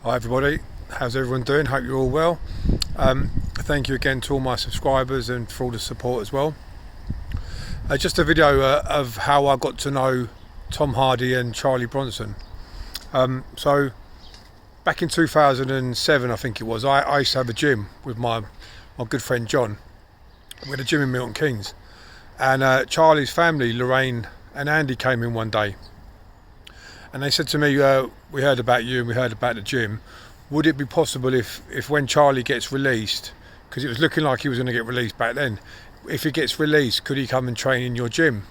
Hi everybody, how's everyone doing? Hope you're all well. Thank you again to all my subscribers and for all the support as well. Just a video of how I got to know Tom Hardy and Charlie Bronson. So back in 2007 I think it was, I used to have a gym with my good friend John. We had a gym in Milton Keynes, and Charlie's family, Lorraine and Andy, came in one day. And they said to me, we heard about you and we heard about the gym. Would it be possible if when Charlie gets released, because it was looking like he was going to get released back then, if he gets released, could he come and train in your gym?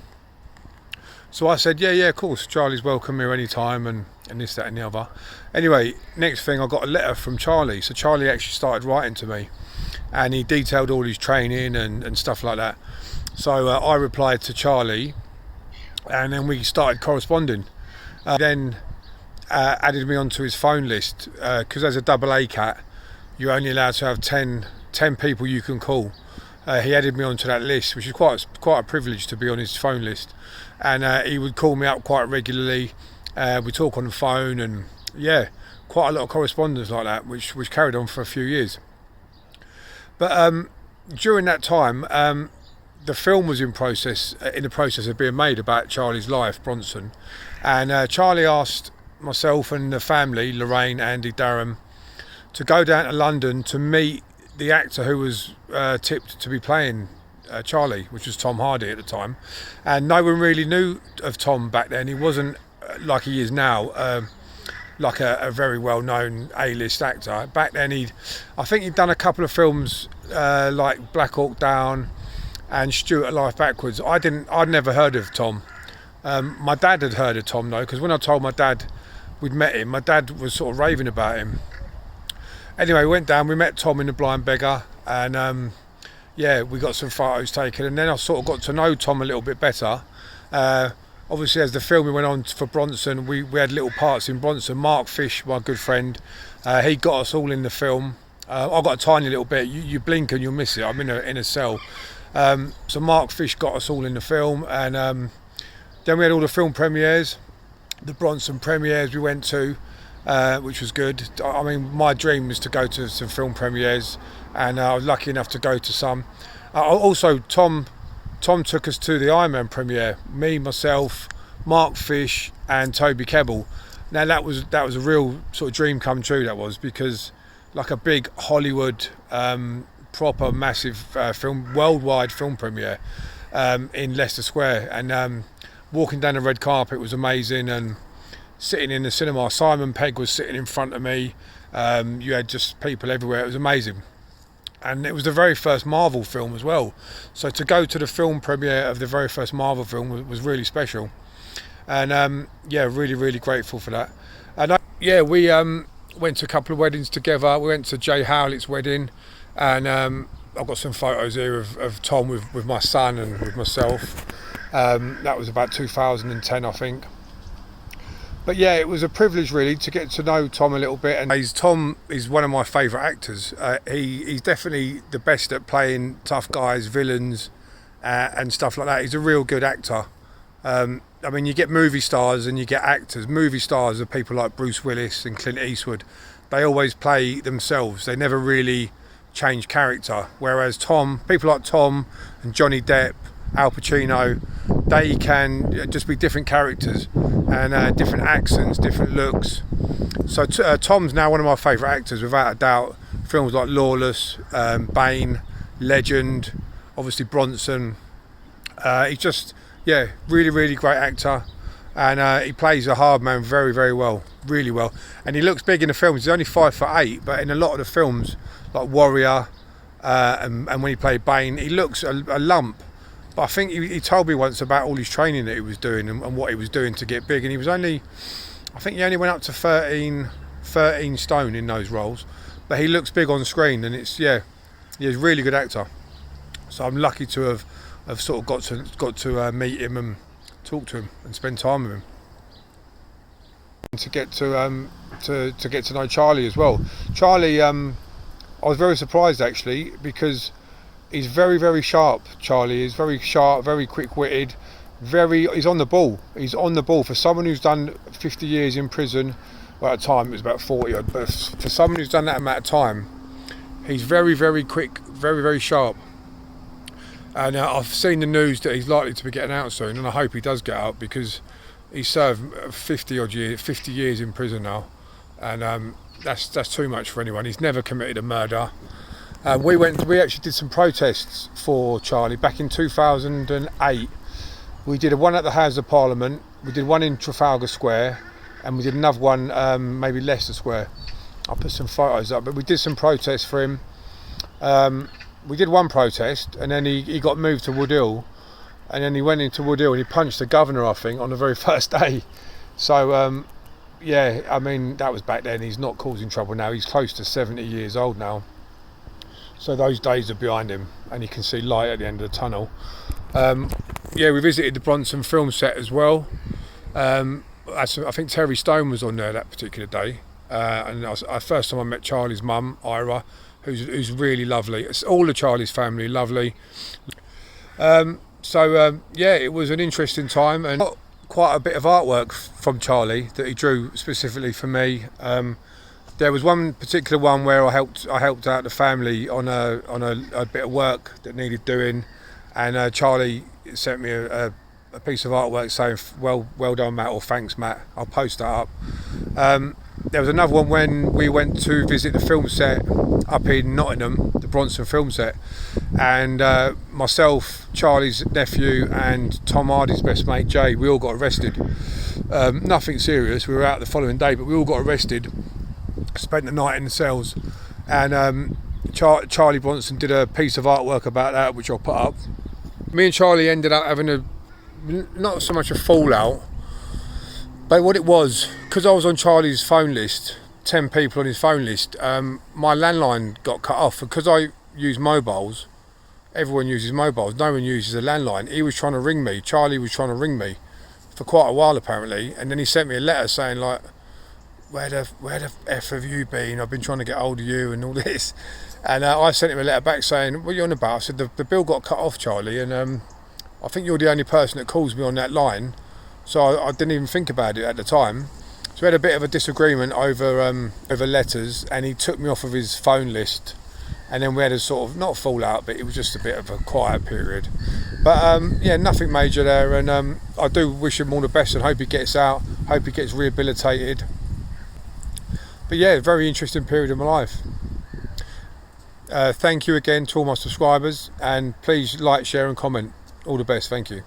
So I said, yeah, of course. Charlie's welcome here anytime, and this, that and the other. Anyway, next thing, I got a letter from Charlie. So Charlie actually started writing to me, and he detailed all his training and stuff like that. So I replied to Charlie, and then we started corresponding. Then added me onto his phone list, because as a double A cat you're only allowed to have 10 people you can call. He added me onto that list, which is quite a privilege to be on his phone list, and he would call me up quite regularly. We talk on the phone, and yeah, quite a lot of correspondence like that, which carried on for a few years. But during that time, the film was in the process of being made about Charlie's life, Bronson, and Charlie asked myself and the family, Lorraine, Andy, Darren, to go down to London to meet the actor who was tipped to be playing Charlie, which was Tom Hardy at the time. And no one really knew of Tom back then. He wasn't like he is now, like a very well-known A-list actor. Back then, I think he'd done a couple of films like Black Hawk Down and Stuart Life Backwards. I'd never heard of Tom. My dad had heard of Tom though, because when I told my dad we'd met him, my dad was sort of raving about him. Anyway, we went down, we met Tom in The Blind Beggar, and we got some photos taken, and then I sort of got to know Tom a little bit better. Obviously, as the film went on for Bronson, we had little parts in Bronson. Mark Fish, my good friend, he got us all in the film. I got a tiny little bit. You blink and you'll miss it. I'm in a cell. So Mark Fish got us all in the film, and then we had all the film premieres, the Bronson premieres we went to, which was good. I mean, my dream was to go to some film premieres, and I was lucky enough to go to some. Also, Tom took us to the Iron Man premiere. Me, myself, Mark Fish, and Toby Kebbell. Now that was a real sort of dream come true. That was, because like a big Hollywood, proper massive film, worldwide film premiere in Leicester Square, and walking down the red carpet was amazing, and sitting in the cinema, Simon Pegg was sitting in front of me. You had just people everywhere. It was amazing, and it was the very first Marvel film as well. So to go to the film premiere of the very first Marvel film was really special, and really, really grateful for that. And we went to a couple of weddings together. We went to Jay Howlett's wedding, and I've got some photos here of Tom with my son and with myself. That was about 2010, I think. But yeah, it was a privilege really to get to know Tom a little bit. And Tom is one of my favourite actors. He's definitely the best at playing tough guys, villains, and stuff like that. He's a real good actor. I mean, you get movie stars and you get actors. Movie stars are people like Bruce Willis and Clint Eastwood. They always play themselves. They never really change character. Whereas people like Tom and Johnny Depp, Al Pacino, they can just be different characters and different accents, different looks. So Tom's now one of my favourite actors, without a doubt. Films like Lawless, Bane, Legend, obviously Bronson. He's just, really, really great actor, and he plays a hard man very, very well, really well. And he looks big in the films. He's only 5'8", but in a lot of the films, like Warrior, and when he played Bane, he looks a lump. But I think he told me once about all his training that he was doing and what he was doing to get big. And I think he only went up to 13 stone in those roles. But he looks big on screen, and he's a really good actor. So I'm lucky to have sort of got to meet him and talk to him and spend time with him. And to get to know Charlie as well. Charlie, I was very surprised actually, because he's very, very sharp. Charlie is very sharp, very quick-witted, he's on the ball. He's on the ball. For someone who's done 50 years in prison, Well, at the time it was about 40 odd, but for someone who's done that amount of time, he's very, very quick, very, very sharp. And I've seen the news that he's likely to be getting out soon, and I hope he does get out, because he's served 50 years in prison now, and that's too much for anyone. He's never committed a murder. We actually did some protests for Charlie back in 2008. We did one at the House of Parliament, we did one in Trafalgar Square, and we did another one maybe Leicester Square. I'll put some photos up, but we did some protests for him. We did one protest, and then he got moved to Woodhill, and then he went into Woodhill and he punched the governor, I think, on the very first day. So yeah, I mean, that was back then. He's not causing trouble now. He's close to 70 years old now, so those days are behind him, and he can see light at the end of the tunnel. Yeah, we visited the Bronson film set as well. I think Terry Stone was on there that particular day, and first time I met Charlie's mum, Ira, who's really lovely. It's all of Charlie's family, lovely. So yeah, it was an interesting time, and quite a bit of artwork from Charlie that he drew specifically for me. There was one particular one where I helped out the family on a bit of work that needed doing, and Charlie sent me a piece of artwork saying well done, Matt, or thanks, Matt. I'll post that up. There was another one when we went to visit the film set up in Nottingham, the Bronson film set, and myself, Charlie's nephew, and Tom Hardy's best mate Jay, we all got arrested. Nothing serious, we were out the following day, but we all got arrested, spent the night in the cells, and Charlie Bronson did a piece of artwork about that, which I'll put up. Me and Charlie ended up having not so much a fallout, but what it was, because I was on Charlie's phone list, 10 people on his phone list, my landline got cut off. Because I use mobiles, everyone uses mobiles, no one uses a landline. He was trying to ring me, Charlie was trying to ring me for quite a while apparently, and then he sent me a letter saying like, where the F have you been? I've been trying to get hold of you and all this. And I sent him a letter back saying, what are you on about? I said, the bill got cut off, Charlie, and I think you're the only person that calls me on that line. So I didn't even think about it at the time. So we had a bit of a disagreement over letters, and he took me off of his phone list, and then we had a sort of, not fallout, but it was just a bit of a quiet period. But yeah, nothing major there, and I do wish him all the best and hope he gets out, hope he gets rehabilitated. But yeah, very interesting period of my life. Thank you again to all my subscribers, and please like, share and comment. All the best, thank you.